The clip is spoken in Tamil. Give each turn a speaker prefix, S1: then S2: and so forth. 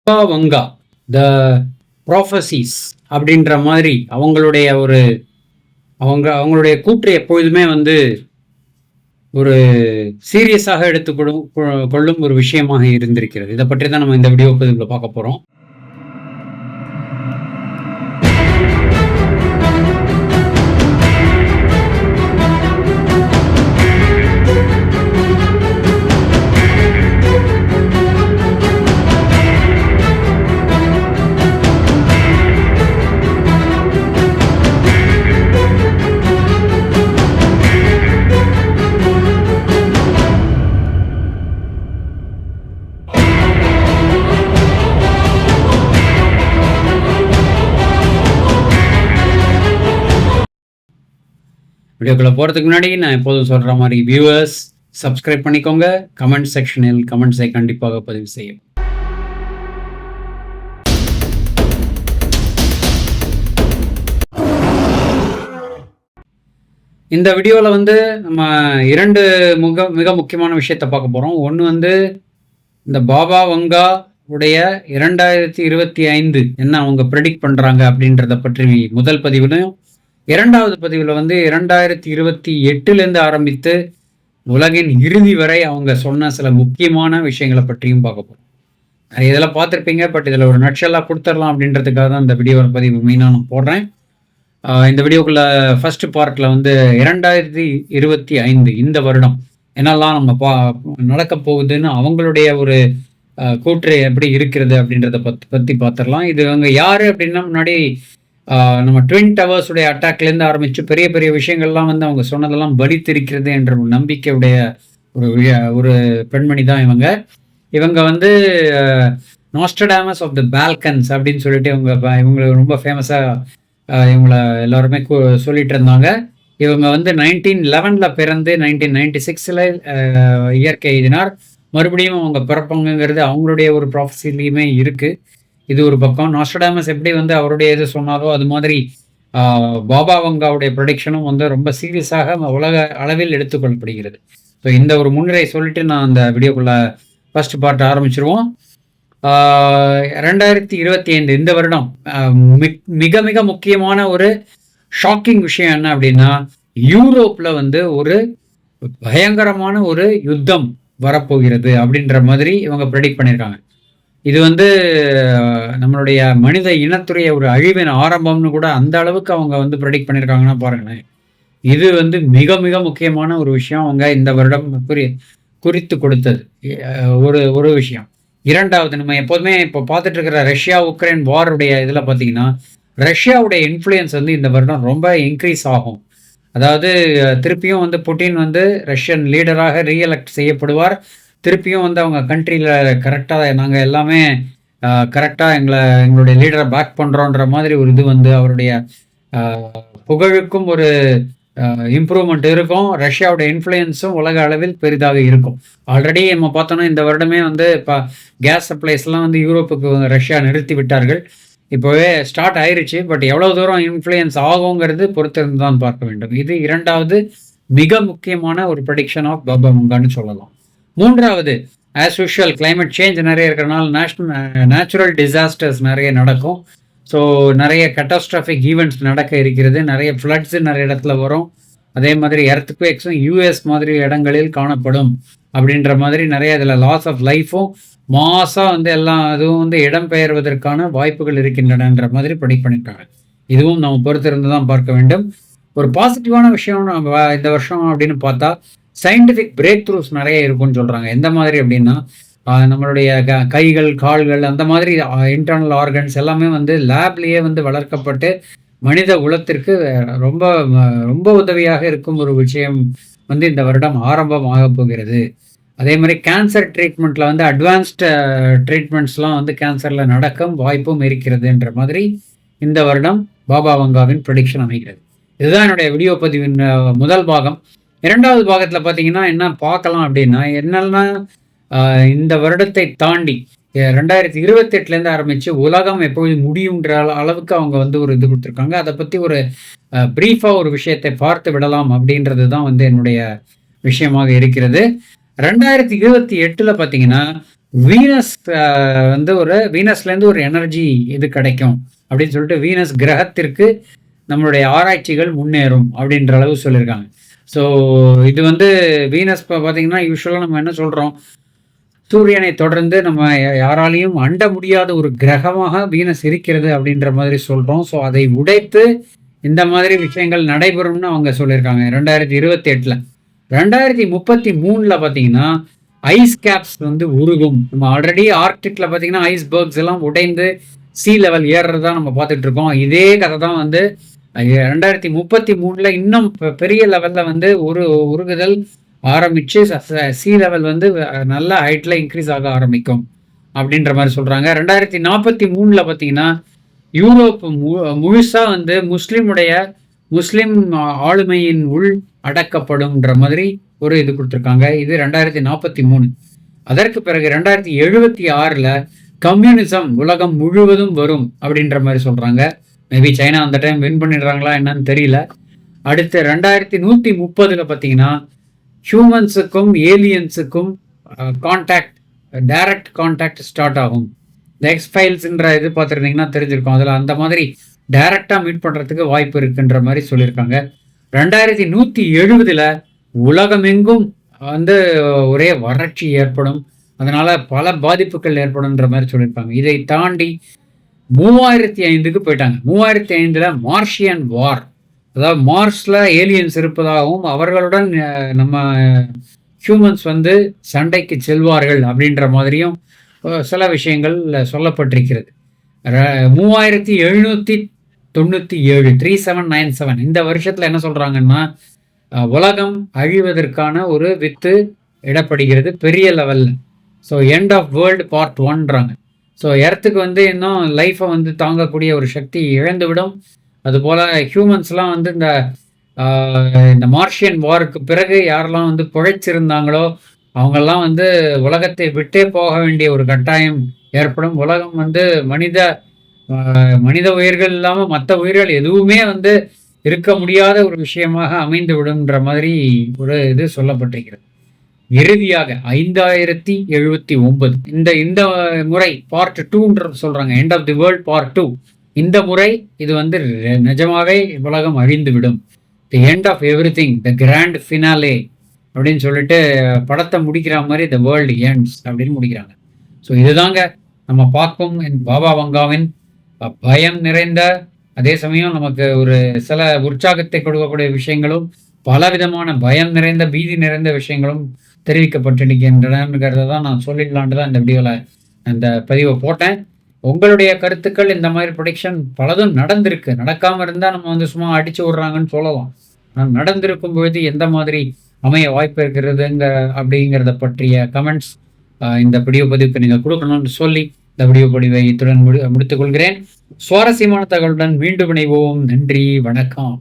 S1: வங்கா த ப்ராஃபசிஸ் அப்படின்ற மாதிரி அவங்களுடைய கூற்று எப்பொழுதுமே வந்து ஒரு சீரியஸாக கொள்ளும் ஒரு விஷயமாக இருந்திருக்கிறது. இதை பற்றி தான் நம்ம இந்த வீடியோ பதிவில் பார்க்க போறோம். வீடியோக்குள்ளே போகிறதுக்கு முன்னாடி நான் எப்போதும் சொல்கிற மாதிரி வியூவர்ஸ் சப்ஸ்கிரைப் பண்ணிக்கோங்க. கமெண்ட் செக்ஷனில் கமெண்ட்ஸை கண்டிப்பாக பதிவு செய்யும். இந்த வீடியோவில் வந்து நம்ம இரண்டு மிக முக்கியமான விஷயத்தை பார்க்க போகிறோம். ஒன்று வந்து இந்த பாபா வங்கா உடைய 2025 என்ன அவங்க ப்ரெடிக்ட் பண்ணுறாங்க அப்படின்றத பற்றி முதல் பதிவுலையும், இரண்டாவது பதிவில் வந்து 2028 ஆரம்பித்து உலகின் இறுதி வரை அவங்க சொன்ன சில முக்கியமான விஷயங்களை பற்றியும் பார்க்க போகிறோம். இதெல்லாம் பார்த்துருப்பீங்க, பட் இதில் ஒரு நட்சலாக கொடுத்துடலாம் அப்படின்றதுக்காக தான் இந்த வீடியோ பதிவு மெயினாக நான் போடுறேன். இந்த வீடியோக்குள்ள ஃபர்ஸ்ட் பார்ட்டில் வந்து 2025 இந்த வருடம் என்னெல்லாம் நம்ம நடக்க போகுதுன்னு அவங்களுடைய ஒரு கூற்று எப்படி இருக்கிறது அப்படின்றத பற்றி பார்த்துடலாம். இது அவங்க யார் அப்படின்னா, முன்னாடி நம்ம ட்வின் டவர்ஸுடைய அட்டாக்லேருந்து ஆரம்பித்து பெரிய பெரிய விஷயங்கள்லாம் வந்து அவங்க சொன்னதெல்லாம் பலித்திருக்கிறது என்ற நம்பிக்கையுடைய ஒரு பெண்மணி தான் இவங்க வந்து நாஸ்ட்ரடாமஸ் ஆஃப் த பால்கன்ஸ் அப்படின்னு சொல்லிட்டு இவங்க ரொம்ப ஃபேமஸாக இவங்கள எல்லாருமே சொல்லிட்டு இருந்தாங்க. இவங்க வந்து 1911 பிறந்து 1996 இயற்கை எழுதினார். மறுபடியும் அவங்க பிறப்பாங்கங்கிறது அவங்களுடைய ஒரு ப்ராஃபஸிலையுமே இருக்குது. இது ஒரு பக்கம். நாஸ்ட்ரடாமஸ் எப்படி வந்து அவருடைய இது சொன்னாரோ அது மாதிரி பாபா வங்காவுடைய ப்ரொடிக்ஷனும் வந்து ரொம்ப சீரியஸாக உலக அளவில் எடுத்துக்கொள்ளப்படுகிறது. ஸோ இந்த ஒரு முன்னுரை சொல்லிட்டு நான் அந்த வீடியோக்குள்ள ஃபர்ஸ்ட் பார்ட் ஆரம்பிச்சிருவோம். 2025 இந்த வருடம் மிக மிக முக்கியமான ஒரு ஷாக்கிங் விஷயம் என்ன அப்படின்னா, யூரோப்ல வந்து ஒரு பயங்கரமான ஒரு யுத்தம் வரப்போகிறது அப்படின்ற மாதிரி இவங்க ப்ரெடிக்ட் பண்ணியிருக்காங்க. இது வந்து நம்மளுடைய மனித இனத்துடைய ஒரு அழிவின் ஆரம்பம்னு கூட அந்த அளவுக்கு அவங்க வந்து ப்ரெடிக்ட் பண்ணியிருக்காங்கன்னா பாருங்களேன். இது வந்து மிக மிக முக்கியமான ஒரு விஷயம் அவங்க இந்த வருடம் குறித்து கொடுத்தது ஒரு விஷயம். இரண்டாவது, நம்ம எப்போதுமே இப்போ பார்த்துட்டு இருக்கிற ரஷ்யா உக்ரைன் வாருடைய இதில் பார்த்தீங்கன்னா, ரஷ்யாவுடைய இன்ஃப்ளூயன்ஸ் வந்து இந்த வருடம் ரொம்ப இன்க்ரீஸ் ஆகும். அதாவது திருப்பியும் வந்து புட்டின் வந்து ரஷ்யன் லீடராக ரீஎலெக்ட் செய்யப்படுவார். திருப்பியும் வந்து அவங்க கண்ட்ரியில் கரெக்டாக நாங்கள் எல்லாமே கரெக்டாக எங்களுடைய லீடரை பேக் பண்ணுறோன்ற மாதிரி ஒரு இது வந்து அவருடைய புகழுக்கும் ஒரு இம்ப்ரூவ்மெண்ட் இருக்கும். ரஷ்யாவுடைய இன்ஃப்ளூயன்ஸும் உலக அளவில் பெரிதாக இருக்கும். ஆல்ரெடி நம்ம பார்த்தோன்னா இந்த வருடமே வந்து இப்போ கேஸ் சப்ளைஸ்லாம் வந்து யூரோப்புக்கு ரஷ்யா நிறுத்தி விட்டார்கள். இப்போவே ஸ்டார்ட் ஆயிருச்சு. பட் எவ்வளோ தூரம் இன்ஃப்ளூயன்ஸ் ஆகுங்கிறது பொறுத்திருந்து தான் பார்க்க வேண்டும். இது இரண்டாவது மிக முக்கியமான ஒரு ப்ரெடிக்ஷன் ஆஃப் பாபா வங்கான்னு சொல்லலாம். மூன்றாவது, ஆஸ் யூஷுவல் கிளைமேட் சேஞ்ச் நிறைய இருக்கிறனால நேச்சுரல் டிசாஸ்டர்ஸ் நிறைய நடக்கும். ஸோ நிறைய கட்டாஸ்ட்ராஃபிக் ஈவெண்ட்ஸ் நடக்க இருக்கிறது. நிறைய ஃப்ளட்ஸு நிறைய இடத்துல வரும். அதே மாதிரி எர்த்குவேக்ஸும் யூஎஸ் மாதிரி இடங்களில் காணப்படும் அப்படின்ற மாதிரி நிறைய இதில் லாஸ் ஆஃப் லைஃப்பும் மாசாக வந்து எல்லாம் அதுவும் வந்து இடம்பெயர்வதற்கான வாய்ப்புகள் இருக்கின்றனன்ற மாதிரி ப்ரெடிக்ட் பண்ணியிருக்காங்க. இதுவும் நம்ம பொறுத்திருந்து தான் பார்க்க வேண்டும். ஒரு பாசிட்டிவான விஷயம் நம்ம இந்த வருஷம் அப்படின்னு பார்த்தா, சயின்டிஃபிக் பிரேக் த்ரூஸ் நிறைய இருக்கும்னு சொல்கிறாங்க. எந்த மாதிரி அப்படின்னா, நம்மளுடைய கைகள் கால்கள் அந்த மாதிரி இன்டர்னல் ஆர்கன்ஸ் எல்லாமே வந்து லேப்லேயே வந்து வளர்க்கப்பட்டு மனித குலத்திற்கு ரொம்ப ரொம்ப உதவியாக இருக்கும் ஒரு விஷயம் வந்து இந்த வருடம் ஆரம்பமாக போகிறது. அதே மாதிரி கேன்சர் ட்ரீட்மெண்ட்டில் வந்து அட்வான்ஸ்டு ட்ரீட்மெண்ட்ஸ்லாம் வந்து கேன்சரில் நடக்கும் வாய்ப்பும் இருக்கிறதுன்ற மாதிரி இந்த வருடம் பாபா வங்காவின் ப்ரெடிக்ஷன் அமைகிறது. இதுதான் என்னுடைய வீடியோ பதிவின் முதல் பாகம். இரண்டாவது பாகத்தில் பார்த்தீங்கன்னா என்ன பார்க்கலாம் அப்படின்னா, என்னென்னா இந்த வருடத்தை தாண்டி 2028 ஆரம்பித்து உலகம் எப்போது முடியுன்ற அளவுக்கு அவங்க வந்து ஒரு இது கொடுத்துருக்காங்க. அதை பற்றி ஒரு ப்ரீஃபாக ஒரு விஷயத்தை பார்த்து விடலாம் அப்படின்றது தான் வந்து என்னுடைய விஷயமாக இருக்கிறது. 2028 பார்த்தீங்கன்னா வீனஸ் வந்து வீனஸ்லேருந்து ஒரு எனர்ஜி இது கிடைக்கும் அப்படின்னு சொல்லிட்டு வீனஸ் கிரகத்திற்கு நம்மளுடைய ஆராய்ச்சிகள் முன்னேறும் அப்படின்ற அளவு சொல்லியிருக்காங்க. ஸோ இது வந்து வீனஸ் இப்போ பார்த்தீங்கன்னா யூஸ்வலாக நம்ம என்ன சொல்கிறோம், சூரியனை தொடர்ந்து நம்ம யாராலையும் அண்ட முடியாத ஒரு கிரகமாக வீனஸ் இருக்கிறது அப்படின்ற மாதிரி சொல்கிறோம். ஸோ அதை உடைத்து இந்த மாதிரி விஷயங்கள் நடைபெறும்னு அவங்க சொல்லியிருக்காங்க 2028. 2033 பார்த்தீங்கன்னா ஐஸ் கேப்ஸ் வந்து உருகும். நம்ம ஆல்ரெடி ஆர்க்டிக்ல பார்த்தீங்கன்னா ஐஸ்பர்க்ஸ் எல்லாம் உடைந்து சீ லெவல் ஏறுறதா நம்ம பார்த்துட்டு இருக்கோம். இதே கதை தான் வந்து 2033 இன்னும் பெரிய லெவல்ல வந்து உருகுதல் ஆரம்பிச்சு சீ லெவல் வந்து நல்ல ஹைட்ல இன்க்ரீஸ் ஆக ஆரம்பிக்கும் அப்படின்ற மாதிரி சொல்றாங்க. 2043 பார்த்தீங்கன்னா யூரோப் முழுசா வந்து முஸ்லிம் ஆளுமையின் உள் அடக்கப்படும்ன்ற மாதிரி ஒரு இது கொடுத்துருக்காங்க. இது 2043. அதற்கு பிறகு 2076 கம்யூனிசம் உலகம் முழுவதும் வரும் அப்படின்ற மாதிரி சொல்றாங்க. மேபி சைனா அந்த டைம் வின் பண்ணிடுறாங்களா என்னன்னு தெரியல. அடுத்து 2130 பார்த்தீங்கன்னா ஹியூமன்ஸுக்கும் ஏலியன்ஸுக்கும் டைரக்ட் கான்டாக்ட் ஸ்டார்ட் ஆகும். இந்த எக்ஸ்ஃபைல்ஸ்ன்ற இது பார்த்துருந்தீங்கன்னா தெரிஞ்சிருக்கும். அதில் அந்த மாதிரி டைரக்டாக மீட் பண்ணுறதுக்கு வாய்ப்பு இருக்குன்ற மாதிரி சொல்லியிருக்காங்க. 2170 உலகமெங்கும் வந்து ஒரே வறட்சி ஏற்படும், அதனால பல பாதிப்புகள் ஏற்படும்ன்ற மாதிரி சொல்லியிருப்பாங்க. இதை தாண்டி 3005க்கு போயிட்டாங்க. 3005 மார்ஷியன் வார், அதாவது மார்ஸ்ல ஏலியன்ஸ் இருப்பதாகவும் அவர்களுடன் நம்ம ஹியூமன்ஸ் வந்து சண்டைக்கு செல்வார்கள் அப்படின்ற மாதிரியும் சில விஷயங்கள் சொல்லப்பட்டிருக்கிறது. 3797 3797 இந்த வருஷத்துல என்ன சொல்றாங்கன்னா உலகம் அழிவதற்கான ஒரு வித்து இடப்படுகிறது பெரிய லெவல்ல. So end of world part 1ன்றாங்க. ஸோ எர்த்துக்கு வந்து இன்னும் லைஃப்பை வந்து தாங்கக்கூடிய ஒரு சக்தி இழந்துவிடும். அதுபோல் ஹியூமன்ஸ்லாம் வந்து இந்த மார்ஷியன் வாருக்கு பிறகு யாரெல்லாம் வந்து பிழைச்சிருந்தாங்களோ அவங்கெல்லாம் வந்து உலகத்தை விட்டே போக வேண்டிய ஒரு கட்டாயம் ஏற்படும். உலகம் வந்து மனித உயிர்கள் இல்லாமல் மற்ற உயிர்கள் எதுவுமே வந்து இருக்க முடியாத ஒரு விஷயமாக அமைந்து விடும்ன்ற மாதிரி ஒரு இது சொல்லப்பட்டிருக்கிறது. இறுதியாக 5079 இந்த முறை பார்ட் 2 சொல்றாங்க. End of the world part 2. இந்த முறை இது வந்து நிஜமாவே உலகம் அழிந்துவிடும். The end of everything, the grand finale அப்படின்னு சொல்லிட்டு படத்தை முடிக்கிற மாதிரி த வேர்ல்டு எண்ட்ஸ் அப்படின்னு முடிக்கிறாங்க. ஸோ இதுதாங்க நம்ம பார்க்கும் பாபா வங்காவின் பயம் நிறைந்த, அதே சமயம் நமக்கு ஒரு சில உற்சாகத்தை கொடுக்கக்கூடிய விஷயங்களும் பலவிதமான பயம் நிறைந்த பீதி நிறைந்த விஷயங்களும் தெரிவிக்கப்பட்டிருக்கின்றனங்கிறத தான் நான் சொல்லிடலான்ட்டு தான் இந்த வீடியோவில் இந்த பதிவை போட்டேன். உங்களுடைய கருத்துக்கள், இந்த மாதிரி ப்ரொடிக்ஷன் பலதும் நடந்திருக்கு, நடக்காமல் இருந்தால் நம்ம வந்து சும்மா அடிச்சு விட்றாங்கன்னு சொல்லலாம். ஆனால் நடந்திருக்கும் பொழுது எந்த மாதிரி அமைய வாய்ப்பு இருக்கிறதுங்க அப்படிங்கிறத பற்றிய கமெண்ட்ஸ் இந்த வீடியோ பதிவுக்கு நீங்கள் கொடுக்கணும்னு சொல்லி இந்த வீடியோ பதிவை இத்துடன் முடித்துக் கொள்கிறேன். சுவாரஸ்யமான தகவலுடன் மீண்டும் இணைவோம். நன்றி, வணக்கம்.